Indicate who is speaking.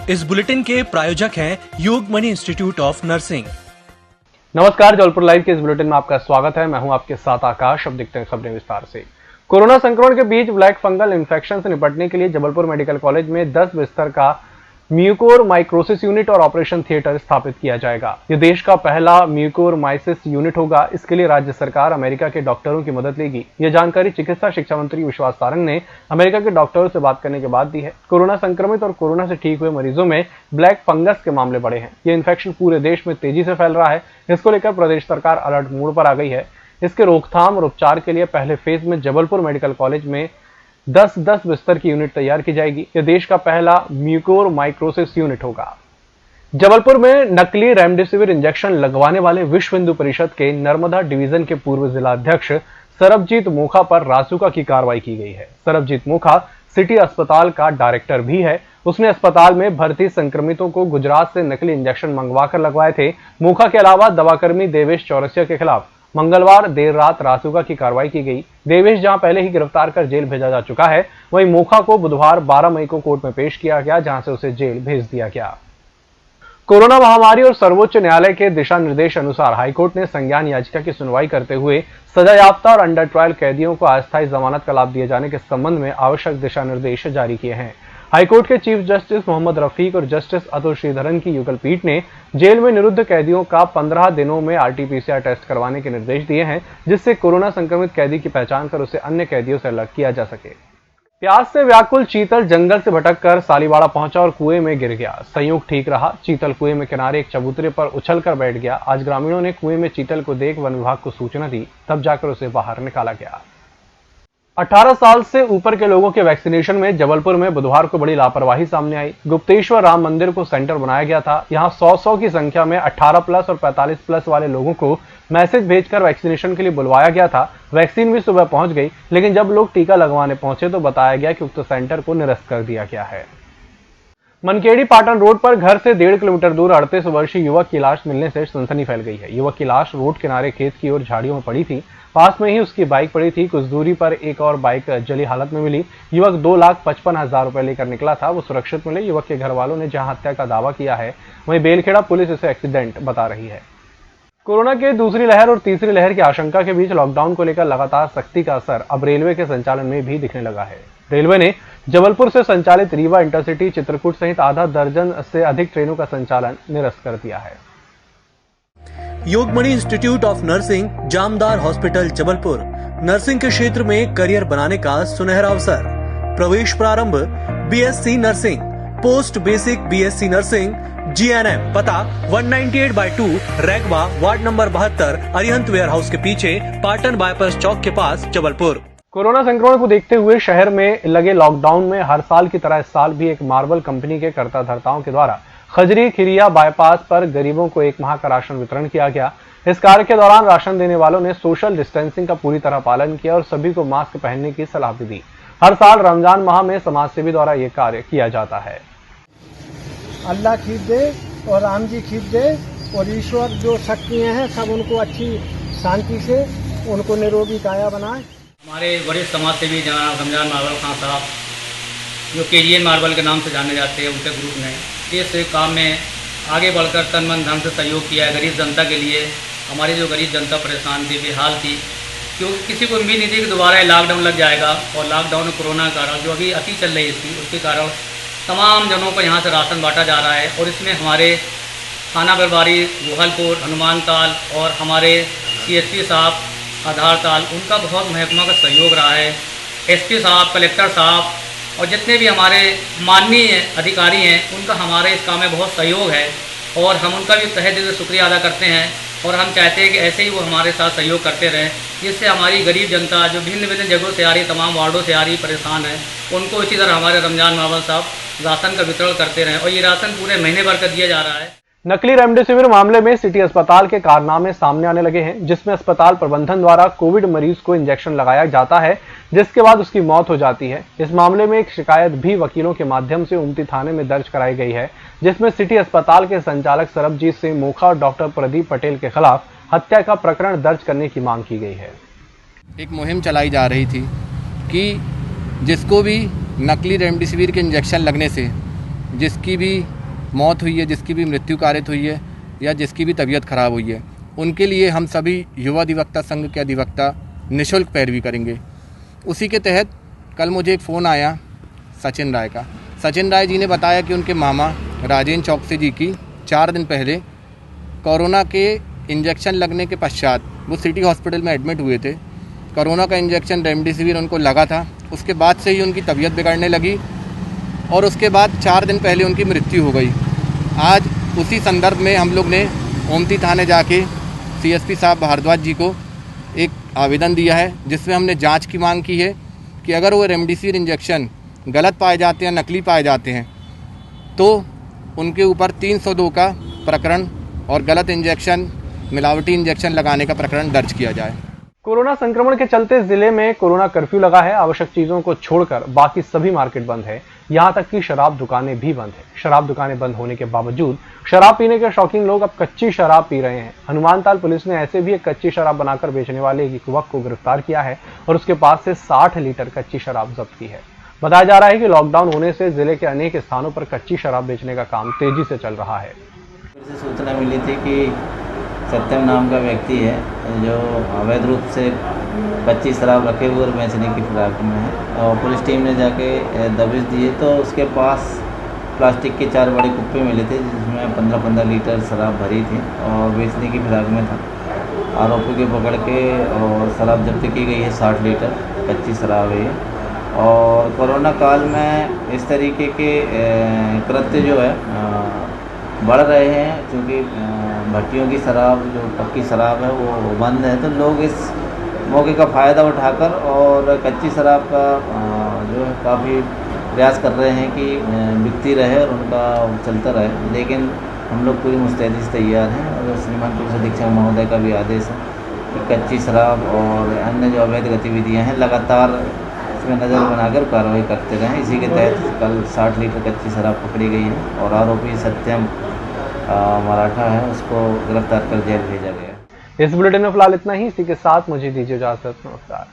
Speaker 1: इस बुलेटिन के प्रायोजक हैं योगमणि इंस्टीट्यूट ऑफ नर्सिंग।
Speaker 2: नमस्कार, जबलपुर लाइव के इस बुलेटिन में आपका स्वागत है। मैं हूं आपके साथ आकाश। अब देखते हैं खबरें विस्तार से। कोरोना संक्रमण के बीच ब्लैक फंगल इन्फेक्शन से निपटने के लिए जबलपुर मेडिकल कॉलेज में 10 बिस्तर का म्यूकोरमाइकोसिस यूनिट और ऑपरेशन थिएटर स्थापित किया जाएगा। ये देश का पहला म्यूकोरमाइसिस यूनिट होगा। इसके लिए राज्य सरकार अमेरिका के डॉक्टरों की मदद लेगी। ये जानकारी चिकित्सा शिक्षा मंत्री विश्वास सारंग ने अमेरिका के डॉक्टरों से बात करने के बाद दी है। कोरोना संक्रमित और कोरोना से ठीक हुए मरीजों में ब्लैक फंगस के मामले बढ़े हैं। ये इन्फेक्शन पूरे देश में तेजी से फैल रहा है। इसको लेकर प्रदेश सरकार अलर्ट मोड पर आ गई है। इसके रोकथाम और उपचार के लिए पहले फेज में जबलपुर मेडिकल कॉलेज में 10-10 बिस्तर की यूनिट तैयार की जाएगी। यह देश का पहला म्यूकोरमाइकोसिस यूनिट होगा। जबलपुर में नकली रेमडेसिविर इंजेक्शन लगवाने वाले विश्व हिंदू परिषद के नर्मदा डिवीजन के पूर्व जिला अध्यक्ष सरबजीत मोखा पर रासुका की कार्रवाई की गई है। सरबजीत मोखा सिटी अस्पताल का डायरेक्टर भी है। उसने अस्पताल में भर्ती संक्रमितों को गुजरात से नकली इंजेक्शन मंगवाकर लगवाए थे। मोखा के अलावा दवाकर्मी देवेश चौरसिया के खिलाफ मंगलवार देर रात रासुका की कार्रवाई की गई। देवेश जहां पहले ही गिरफ्तार कर जेल भेजा जा चुका है, वहीं मोखा को बुधवार 12 मई को कोर्ट में पेश किया गया, जहां से उसे जेल भेज दिया गया। कोरोना महामारी और सर्वोच्च न्यायालय के दिशा निर्देश अनुसार हाईकोर्ट ने संज्ञान याचिका की सुनवाई करते हुए सजायाफ्ता और अंडर ट्रायल कैदियों को अस्थायी जमानत का लाभ दिए जाने के संबंध में आवश्यक दिशा निर्देश जारी किए हैं। हाईकोर्ट के चीफ जस्टिस मोहम्मद रफीक और जस्टिस अतुल श्रीधरन की युगल पीठ ने जेल में निरुद्ध कैदियों का 15 दिनों में RT-PCR टेस्ट करवाने के निर्देश दिए हैं, जिससे कोरोना संक्रमित कैदी की पहचान कर उसे अन्य कैदियों से अलग किया जा सके। प्यास से व्याकुल चीतल जंगल से भटककर सालीवाड़ा पहुंचा और कुएं में गिर गया। संयोग ठीक रहा। चीतल कुएं में किनारे एक चबूतरे पर उछलकर बैठ गया। आज ग्रामीणों ने कुएं में चीतल को देख वन विभाग को सूचना दी, तब जाकर उसे बाहर निकाला गया। 18 साल से ऊपर के लोगों के वैक्सीनेशन में जबलपुर में बुधवार को बड़ी लापरवाही सामने आई। गुप्तेश्वर राम मंदिर को सेंटर बनाया गया था। यहां 100 की संख्या में 18+ और 45+ वाले लोगों को मैसेज भेजकर वैक्सीनेशन के लिए बुलवाया गया था। वैक्सीन भी सुबह पहुंच गई, लेकिन जब लोग टीका लगवाने पहुंचे तो बताया गया कि उक्त सेंटर को निरस्त कर दिया गया है। मनकेड़ी पाटन रोड पर घर से 1.5 किलोमीटर दूर 38 वर्षीय युवक की लाश मिलने से सनसनी फैल गई है। युवक की लाश रोड किनारे खेत की ओर झाड़ियों में पड़ी थी। पास में ही उसकी बाइक पड़ी थी। कुछ दूरी पर एक और बाइक जली हालत में मिली। युवक 2,55,000 रुपए लेकर निकला था। वो सुरक्षित मिले। युवक के घर वालों ने जहां हत्या का दावा किया है, वहीं बेलखेड़ा पुलिस इसे एक्सीडेंट बता रही है। कोरोना के दूसरी लहर और तीसरी लहर की आशंका के बीच लॉकडाउन को लेकर लगातार सख्ती का असर अब रेलवे के संचालन में भी दिखने लगा है। रेलवे ने जबलपुर से संचालित रीवा इंटरसिटी, चित्रकूट सहित आधा दर्जन से अधिक ट्रेनों का संचालन निरस्त कर दिया है।
Speaker 1: Yogmani institute of nursing, Jamdar hospital, Jabalpur. Nursing के क्षेत्र में करियर बनाने का सुनहरा अवसर। प्रवेश प्रारंभ BSc nursing, post basic BSc nursing, GNM। पता 198/2 Raigwa, ward number 72, Arihant warehouse के पीछे, पाटन बाईपास चौक के पास, जबलपुर।
Speaker 2: कोरोना संक्रमण को देखते हुए शहर में लगे लॉकडाउन में हर साल की तरह इस साल भी एक मार्बल कंपनी के कर्ता धर्ताओं के द्वारा खजरी खिरिया बाईपास पर गरीबों को 1 माह का राशन वितरण किया गया। इस कार्य के दौरान राशन देने वालों ने सोशल डिस्टेंसिंग का पूरी तरह पालन किया और सभी को मास्क पहनने की सलाह भी दी। हर साल रमजान माह में समाजसेवी द्वारा ये कार्य किया जाता है।
Speaker 3: अल्लाह खींच दे और राम जी खींच दे और ईश्वर जो शक्तियां हैं सब उनको अच्छी शांति से उनको निरोगी काया बनाए।
Speaker 4: हमारे वरिष्ठ समाजसेवी जनाब रमजान मार्बल खान साहब, जो KGN मार्बल के नाम से जाने जाते हैं, उनके ग्रुप ने इस काम में आगे बढ़कर तन मन धन से सहयोग किया है गरीब जनता के लिए। हमारी जो गरीब जनता परेशान थी, बेहाल थी, क्योंकि किसी को उम्मीद नहीं थी कि दोबारा लॉकडाउन लग जाएगा। और लॉकडाउन में कोरोना के कारण जो अभी अति चल रही है उसके कारण तमाम जनों को यहाँ से राशन बांटा जा रहा है। और इसमें हमारे थाना प्रभारी गोहलपुर, हनुमान ताल और हमारे CSP साहब आधार ताल, उनका बहुत महकमा का सहयोग रहा है। SP साहब, कलेक्टर साहब और जितने भी हमारे माननीय अधिकारी हैं, उनका हमारे इस काम में बहुत सहयोग है और हम उनका भी तहे दिल से शुक्रिया अदा करते हैं। और हम चाहते हैं कि ऐसे ही वो हमारे साथ सहयोग करते रहें, जिससे हमारी गरीब जनता जो भिन्न भिन्न जगहों से आ रही, तमाम वार्डों से आ रही, परेशान है, उनको इसी तरह हमारे रमजान मार्बल साहब राशन का वितरण करते रहें। और ये राशन पूरे महीने भर का दिया जा रहा है।
Speaker 2: नकली रेमडेसिविर मामले में सिटी अस्पताल के कारनामे सामने आने लगे हैं, जिसमें अस्पताल प्रबंधन द्वारा कोविड मरीज को इंजेक्शन लगाया जाता है, जिसके बाद उसकी मौत हो जाती है। इस मामले में एक शिकायत भी वकीलों के माध्यम से उमती थाने में दर्ज कराई गई है, जिसमें सिटी अस्पताल के संचालक सरबजीत सिंह मोखा और डॉक्टर प्रदीप पटेल के खिलाफ हत्या का प्रकरण दर्ज करने की मांग की गई है।
Speaker 5: एक मुहिम चलाई जा रही थी कि जिसको भी नकली रेमडेसिविर के इंजेक्शन लगने से जिसकी भी मौत हुई है, जिसकी भी मृत्यु कारित हुई है या जिसकी भी तबीयत खराब हुई है, उनके लिए हम सभी युवा अधिवक्ता संघ के अधिवक्ता निःशुल्क पैरवी करेंगे। उसी के तहत कल मुझे एक फ़ोन आया सचिन राय का। सचिन राय जी ने बताया कि उनके मामा राजेंद्र चौकसी जी की 4 दिन पहले कोरोना के इंजेक्शन लगने के पश्चात वो सिटी हॉस्पिटल में एडमिट हुए थे। कोरोना का इंजेक्शन रेमडेसिविर उनको लगा था, उसके बाद से ही उनकी तबीयत बिगड़ने लगी और उसके बाद 4 दिन पहले उनकी मृत्यु हो गई। आज उसी संदर्भ में हम लोग ने ओमती थाने जाके CSP साहब भारद्वाज जी को एक आवेदन दिया है, जिसमें हमने जांच की मांग की है कि अगर वो रेमडेसिविर इंजेक्शन गलत पाए जाते हैं, नकली पाए जाते हैं, तो उनके ऊपर 302 का प्रकरण और गलत इंजेक्शन, मिलावटी इंजेक्शन लगाने का प्रकरण दर्ज किया जाए।
Speaker 2: कोरोना संक्रमण के चलते जिले में कोरोना कर्फ्यू लगा है। आवश्यक चीजों को छोड़कर बाकी सभी मार्केट बंद है। यहां तक कि शराब दुकानें भी बंद है। शराब दुकानें बंद होने के बावजूद शराब पीने के शौकीन लोग अब कच्ची शराब पी रहे हैं। हनुमानताल पुलिस ने ऐसे भी एक कच्ची शराब बनाकर बेचने वाले एक युवक को गिरफ्तार किया है और उसके पास से 60 लीटर कच्ची शराब जब्त की है। बताया जा रहा है कि लॉकडाउन होने से जिले के अनेक स्थानों पर कच्ची शराब बेचने का काम तेजी से चल रहा है।
Speaker 6: सूचना मिली थी कि सत्यम नाम का व्यक्ति है जो अवैध रूप से कच्ची शराब रखे हुए और बेचने की फिराक में है, और पुलिस टीम ने जाके दबिश दिए तो उसके पास प्लास्टिक के 4 बड़े कुप्पे मिले थे, जिसमें 15-15 लीटर शराब भरी थी और बेचने की फिराक में था। आरोपी को पकड़ के और शराब जब्त की गई है, 60 लीटर कच्ची शराब है। और कोरोना काल में इस तरीके के कृत्य जो है बढ़ रहे हैं, क्योंकि भट्टियों की शराब, जो पक्की शराब है वो बंद है, तो लोग इस मौके का फ़ायदा उठाकर और कच्ची शराब का जो है काफ़ी प्रयास कर रहे हैं कि बिकती रहे और उनका चलता रहे। लेकिन हम लोग पूरी मुस्तैदी से तैयार हैं और श्रीमान पुलिस अधीक्षक महोदय का भी आदेश है कि कच्ची शराब और अन्य जो अवैध गतिविधियाँ हैं लगातार इसमें नज़र बनाकर कार्रवाई करते रहें। इसी के तहत कल 60 लीटर कच्ची शराब पकड़ी गई है और आरोपी सत्यम मराठा है, उसको गिरफ्तार कर जेल भेजा गया।
Speaker 2: इस बुलेटिन में फिलहाल इतना ही। इसी के साथ मुझे दीजिए इजाजत। नमस्कार।